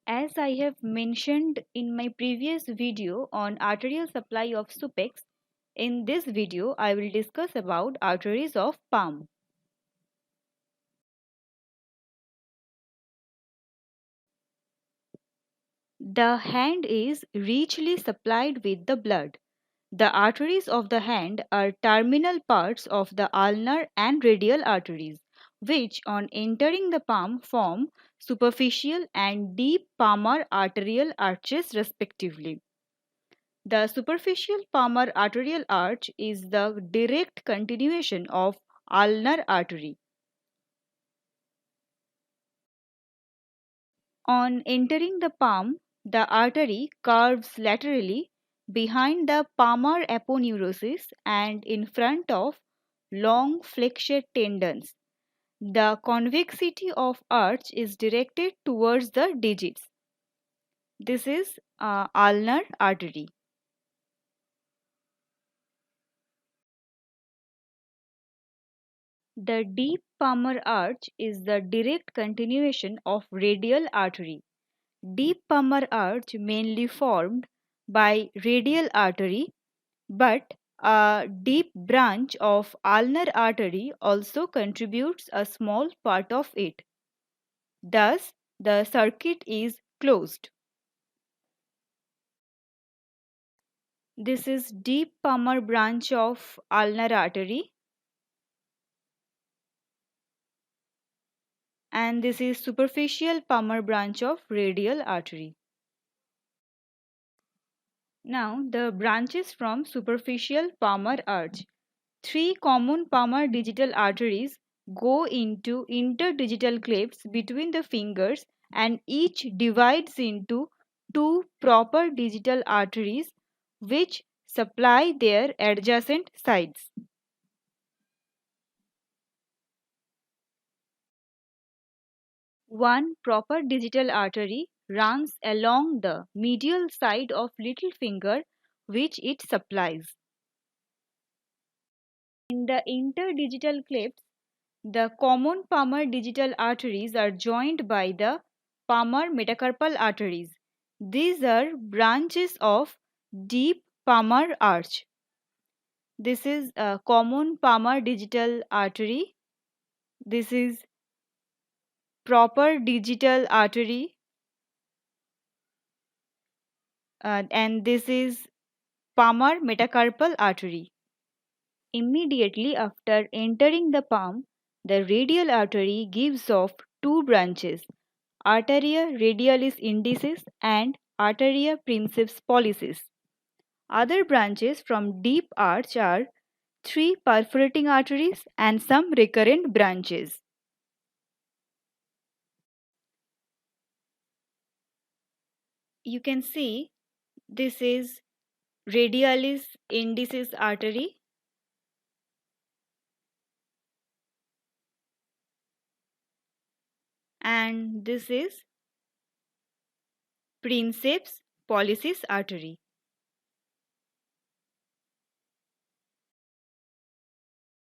As I have mentioned in my previous video on arterial supply of supex, in this video I will discuss about arteries of palm. The hand is richly supplied with the blood. The arteries of the hand are terminal parts of the ulnar and radial arteries, which on entering the palm form superficial and deep palmar arterial arches respectively. The superficial palmar arterial arch is the direct continuation of ulnar artery. On entering the palm, the artery curves laterally behind the palmar aponeurosis and in front of long flexure tendons. The convexity of arch is directed towards the digits. This is ulnar artery. The deep palmar arch is the direct continuation of radial artery. Deep palmar arch mainly formed by radial artery, but a deep branch of ulnar artery also contributes a small part of it. Thus, the circuit is closed. This is deep palmar branch of ulnar artery, and this is superficial palmar branch of radial artery. Now the branches from superficial palmar arch. Three common palmar digital arteries go into interdigital clefts between the fingers and each divides into two proper digital arteries which supply their adjacent sides. One proper digital artery runs along the medial side of little finger which it supplies. In the interdigital clefts, the common palmar digital arteries are joined by the palmar metacarpal arteries. These are branches of deep palmar arch. This is a common palmar digital artery. This is proper digital artery, and this is palmar metacarpal artery. Immediately after entering the palm, the radial artery gives off two branches, arteria radialis indicis and arteria princeps pollicis. Other branches from deep arch are three perforating arteries and some recurrent branches. You can see this is radialis indicis artery, and this is princeps pollicis artery.